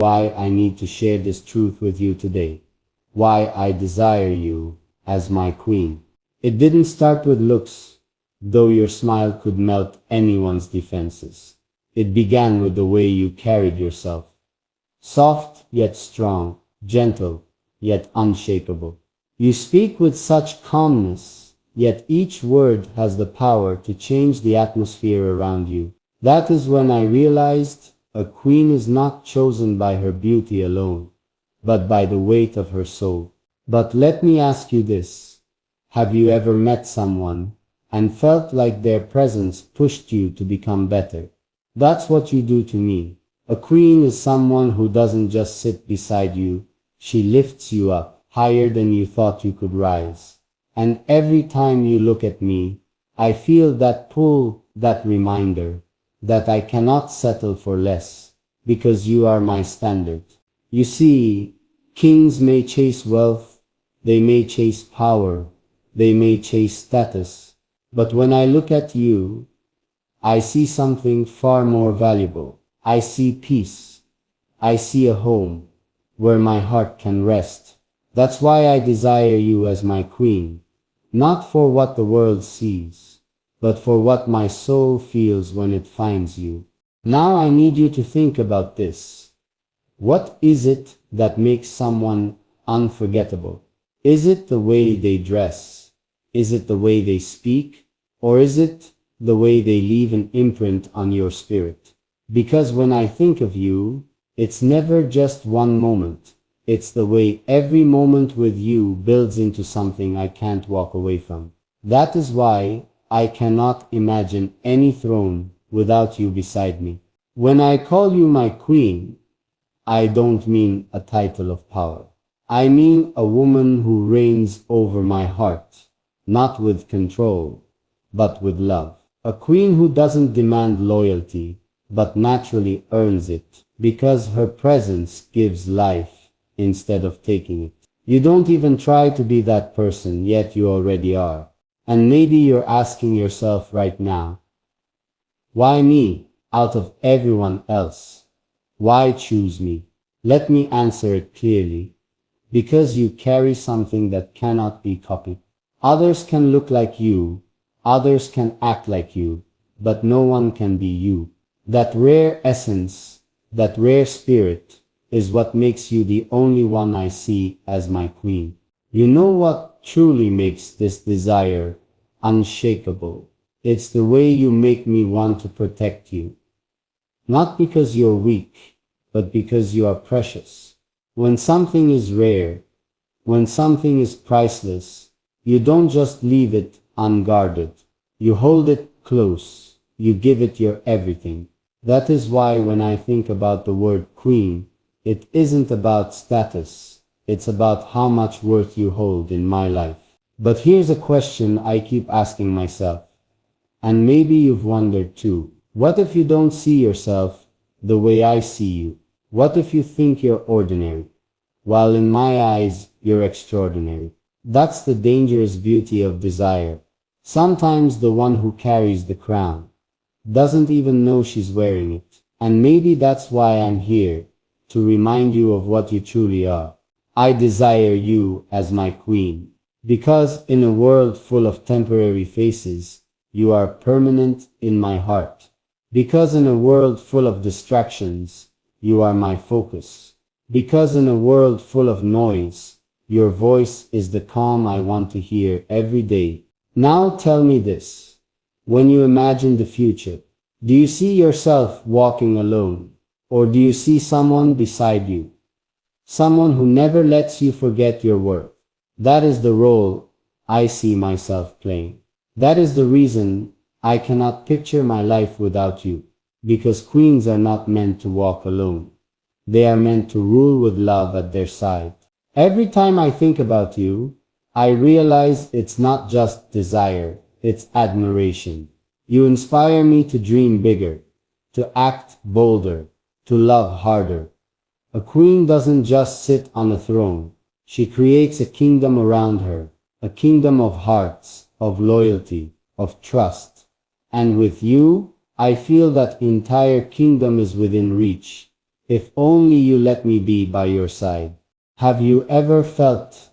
why I need to share this truth with you today. Why I desire you as my queen. It didn't start with looks, though your smile could melt anyone's defenses. It began with the way you carried yourself. Soft yet strong, gentle yet unshakable. You speak with such calmness, yet each word has the power to change the atmosphere around you. That is when I realized a queen is not chosen by her beauty alone, but by the weight of her soul. But let me ask you this. Have you ever met someone and felt like their presence pushed you to become better? That's what you do to me. A queen is someone who doesn't just sit beside you, she lifts you up, higher than you thought you could rise. And every time you look at me, I feel that pull, that reminder, that I cannot settle for less, because you are my standard. You see, kings may chase wealth, they may chase power, they may chase status, but when I look at you, I see something far more valuable. I see peace. I see a home where my heart can rest. That's why I desire you as my queen, not for what the world sees, but for what my soul feels when it finds you. Now I need you to think about this. What is it that makes someone unforgettable? Is it the way they dress? Is it the way they speak? Or is it the way they leave an imprint on your spirit? Because when I think of you, it's never just one moment. It's the way every moment with you builds into something I can't walk away from. That is why I cannot imagine any throne without you beside me. When I call you my queen, I don't mean a title of power. I mean a woman who reigns over my heart, not with control, but with love. A queen who doesn't demand loyalty, but naturally earns it, because her presence gives life instead of taking it. You don't even try to be that person, yet you already are. And maybe you're asking yourself right now, why me out of everyone else? Why choose me? Let me answer it clearly. Because you carry something that cannot be copied. Others can look like you, others can act like you, but no one can be you. That rare essence, that rare spirit, is what makes you the only one I see as my queen. You know what truly makes this desire unshakable? It's the way you make me want to protect you. Not because you're weak, but because you are precious. When something is rare, when something is priceless, you don't just leave it unguarded. You hold it close. You give it your everything. That is why when I think about the word queen, it isn't about status. It's about how much worth you hold in my life. But here's a question I keep asking myself, and maybe you've wondered too. What if you don't see yourself the way I see you? What if you think you're ordinary, while in my eyes you're extraordinary? That's the dangerous beauty of desire. Sometimes the one who carries the crown doesn't even know she's wearing it. And maybe that's why I'm here, to remind you of what you truly are. I desire you as my queen, because in a world full of temporary faces, you are permanent in my heart. Because in a world full of distractions, you are my focus. Because in a world full of noise, your voice is the calm I want to hear every day. Now tell me this. When you imagine the future, do you see yourself walking alone? Or do you see someone beside you? Someone who never lets you forget your worth. That is the role I see myself playing. That is the reason I cannot picture my life without you. Because queens are not meant to walk alone. They are meant to rule with love at their side. Every time I think about you, I realize it's not just desire, it's admiration. You inspire me to dream bigger, to act bolder, to love harder. A queen doesn't just sit on a throne. She creates a kingdom around her, a kingdom of hearts, of loyalty, of trust. And with you, I feel that entire kingdom is within reach. If only you let me be by your side. Have you ever felt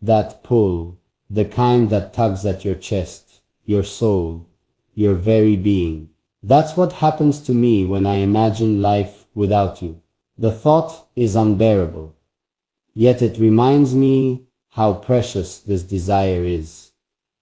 that pull, the kind that tugs at your chest, your soul, your very being? That's what happens to me when I imagine life without you. The thought is unbearable, yet it reminds me how precious this desire is,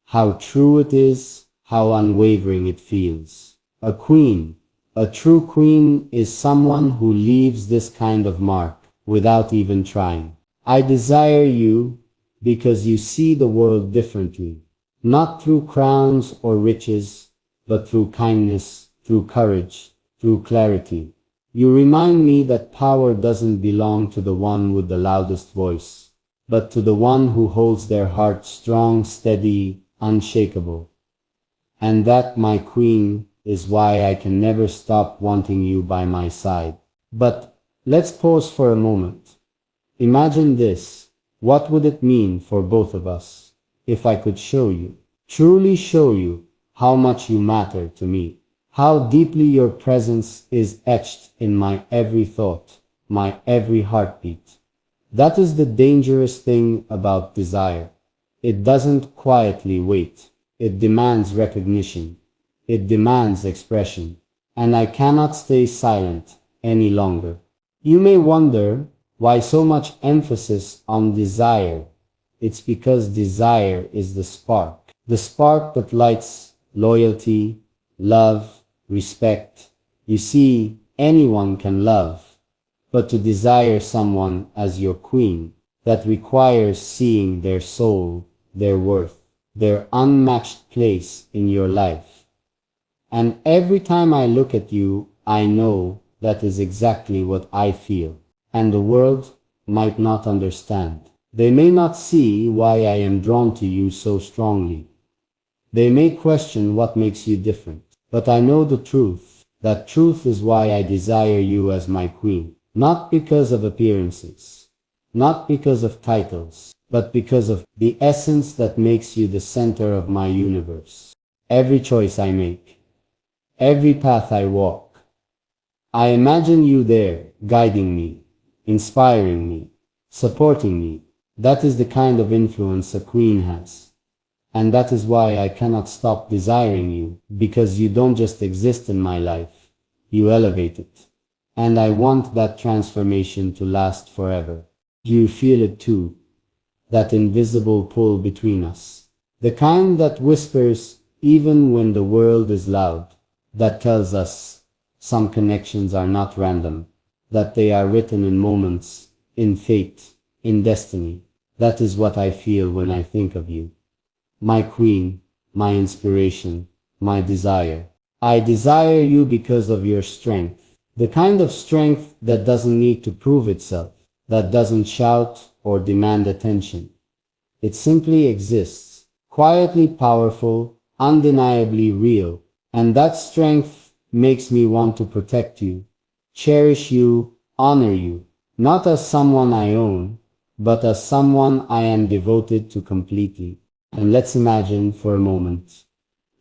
how true it is, how unwavering it feels. A queen, a true queen, is someone who leaves this kind of mark without even trying. I desire you because you see the world differently, not through crowns or riches, but through kindness, through courage, through clarity. You remind me that power doesn't belong to the one with the loudest voice, but to the one who holds their heart strong, steady, unshakable. And that, my queen, is why I can never stop wanting you by my side. But let's pause for a moment. Imagine this. What would it mean for both of us if I could show you, truly show you, how much you matter to me? How deeply your presence is etched in my every thought, my every heartbeat. That is the dangerous thing about desire. It doesn't quietly wait. It demands recognition. It demands expression. And I cannot stay silent any longer. You may wonder why so much emphasis on desire. It's because desire is the spark that lights loyalty, love, respect. You see, anyone can love, but to desire someone as your queen, that requires seeing their soul, their worth, their unmatched place in your life. And every time I look at you, I know that is exactly what I feel. And the world might not understand. They may not see why I am drawn to you so strongly. They may question what makes you different. But I know the truth. That truth is why I desire you as my queen. Not because of appearances, not because of titles, but because of the essence that makes you the center of my universe. Every choice I make, every path I walk, I imagine you there, guiding me, inspiring me, supporting me. That is the kind of influence a queen has. And that is why I cannot stop desiring you, because you don't just exist in my life, you elevate it. And I want that transformation to last forever. Do you feel it too? That invisible pull between us. The kind that whispers even when the world is loud. That tells us some connections are not random. That they are written in moments, in fate, in destiny. That is what I feel when I think of you. My queen, my inspiration, my desire. I desire you because of your strength. The kind of strength that doesn't need to prove itself, that doesn't shout or demand attention. It simply exists, quietly powerful, undeniably real. And that strength makes me want to protect you, cherish you, honor you, not as someone I own, but as someone I am devoted to completely. And let's imagine for a moment,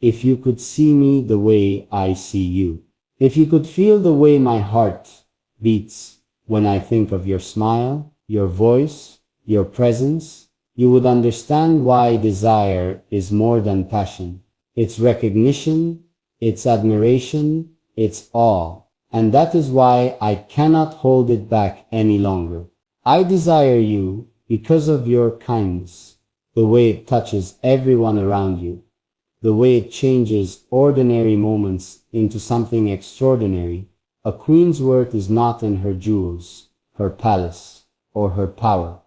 if you could see me the way I see you, if you could feel the way my heart beats when I think of your smile, your voice, your presence, you would understand why desire is more than passion. It's recognition, it's admiration, it's awe. And that is why I cannot hold it back any longer. I desire you because of your kindness, the way it touches everyone around you, the way it changes ordinary moments into something extraordinary. A queen's worth is not in her jewels, her palace, or her power.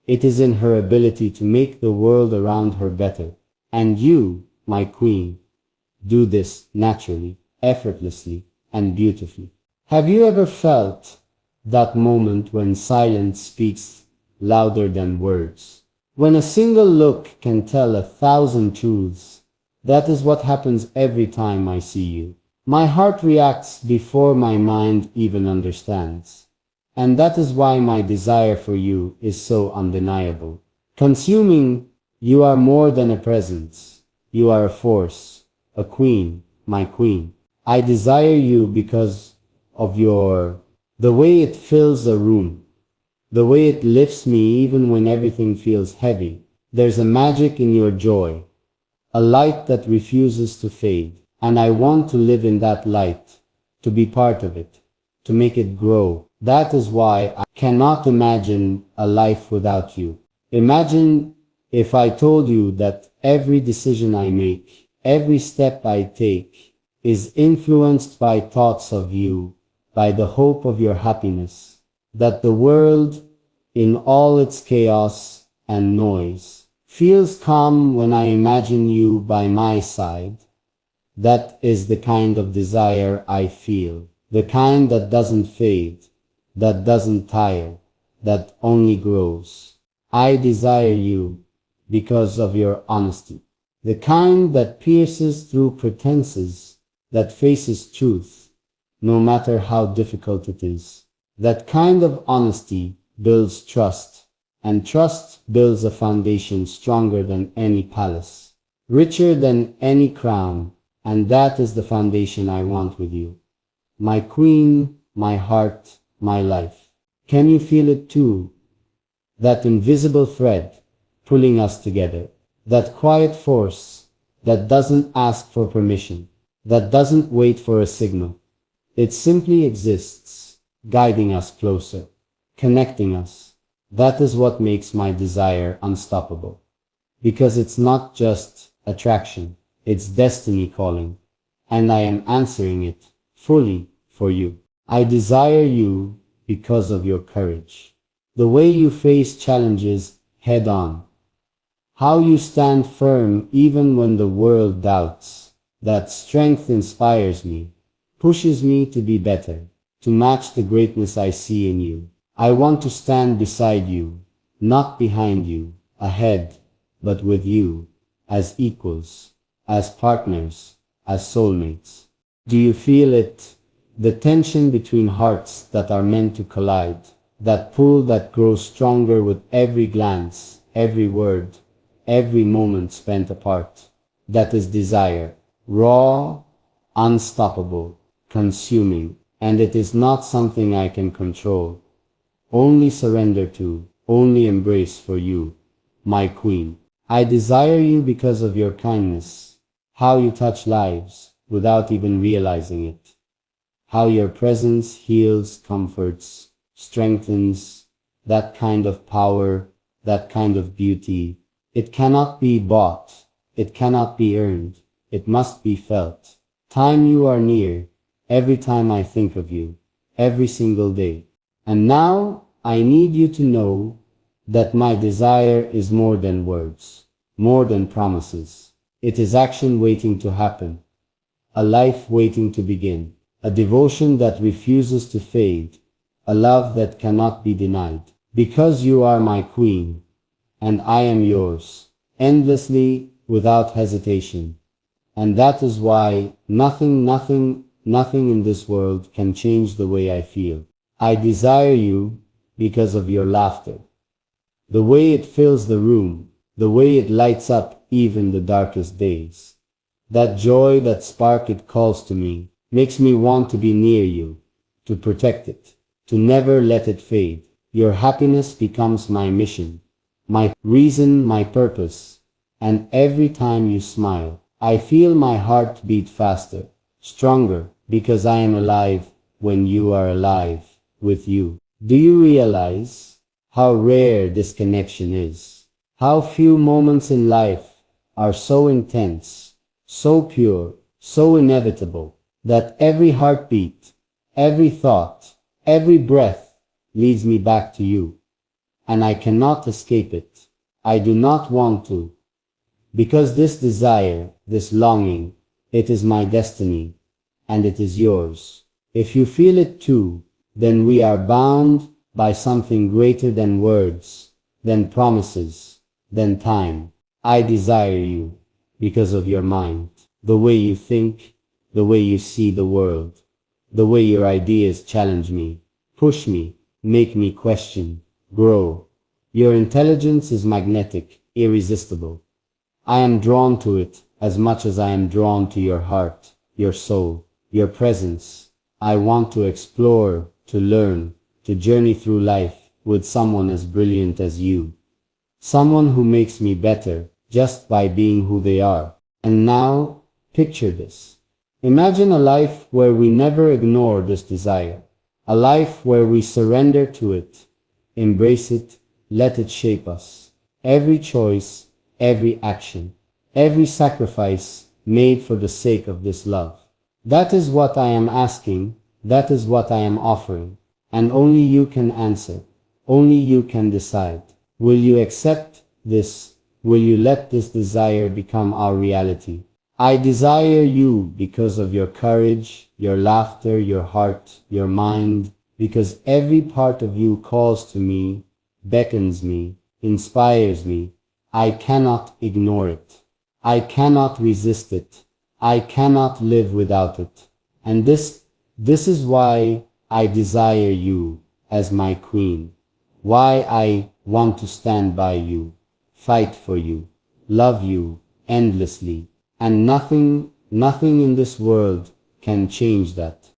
It is in her ability to make the world around her better. And you, my queen, do this naturally, effortlessly, and beautifully. Have you ever felt that moment when silence speaks louder than words? When a single look can tell 1,000 truths? That is what happens every time I see you. My heart reacts before my mind even understands. And that is why my desire for you is so undeniable. Consuming, you are more than a presence. You are a force, a queen, my queen. I desire you because of your The way it fills a room, the way it lifts me even when everything feels heavy. There's a magic in your joy, a light that refuses to fade. And I want to live in that light, to be part of it, to make it grow. That is why I cannot imagine a life without you. Imagine if I told you that every decision I make, every step I take, is influenced by thoughts of you, by the hope of your happiness, that the world, in all its chaos and noise, feels calm when I imagine you by my side. That is the kind of desire I feel, the kind that doesn't fade, that doesn't tire, that only grows. I desire you because of your honesty, the kind that pierces through pretenses, that faces truth, no matter how difficult it is. That kind of honesty builds trust, and trust builds a foundation stronger than any palace, richer than any crown. And that is the foundation I want with you. My queen, my heart, my life. Can you feel it too? That invisible thread pulling us together. That quiet force that doesn't ask for permission, that doesn't wait for a signal. It simply exists, guiding us closer, connecting us. That is what makes my desire unstoppable. Because it's not just attraction. It's destiny calling, and I am answering it fully for you. I desire you because of your courage, the way you face challenges head on, how you stand firm even when the world doubts. That strength inspires me, pushes me to be better, to match the greatness I see in you. I want to stand beside you, not behind you, ahead, but with you, as equals. As partners, as soulmates. Do you feel it? The tension between hearts that are meant to collide, that pull that grows stronger with every glance, every word, every moment spent apart. That is desire, raw, unstoppable, consuming, and it is not something I can control, only surrender to, only embrace for you, my queen. I desire you because of your kindness, how you touch lives without even realizing it, how your presence heals, comforts, strengthens, that kind of power, that kind of beauty. It cannot be bought, it cannot be earned, it must be felt. Time you are near, every time I think of you, every single day. And now I need you to know that my desire is more than words, more than promises. It is action waiting to happen, a life waiting to begin, a devotion that refuses to fade, a love that cannot be denied. Because you are my queen, and I am yours, endlessly, without hesitation. And that is why nothing in this world can change the way I feel. I desire you because of your laughter, the way it fills the room, the way it lights up even the darkest days. That joy, that spark it calls to me, makes me want to be near you, to protect it, to never let it fade. Your happiness becomes my mission, my reason, my purpose. And every time you smile, I feel my heart beat faster, stronger, because I am alive when you are alive with you. Do you realize how rare this connection is? How few moments in life are so intense, so pure, so inevitable, that every heartbeat, every thought, every breath leads me back to you. And I cannot escape it. I do not want to. Because this desire, this longing, it is my destiny, and it is yours. If you feel it too, then we are bound by something greater than words, than promises, than time. I desire you because of your mind, the way you think, the way you see the world, the way your ideas challenge me, push me, make me question, grow. Your intelligence is magnetic, irresistible. I am drawn to it as much as I am drawn to your heart, your soul, your presence. I want to explore, to learn, to journey through life with someone as brilliant as you. Someone who makes me better just by being who they are. And now, picture this. Imagine a life where we never ignore this desire. A life where we surrender to it, embrace it, let it shape us. Every choice, every action, every sacrifice made for the sake of this love. That is what I am asking, that is what I am offering, and only you can answer, only you can decide. Will you accept this? Will you let this desire become our reality? I desire you because of your courage, your laughter, your heart, your mind, because every part of you calls to me, beckons me, inspires me. I cannot ignore it. I cannot resist it. I cannot live without it. And this is why I desire you as my queen. Why I want to stand by you, fight for you, love you endlessly. And nothing in this world can change that.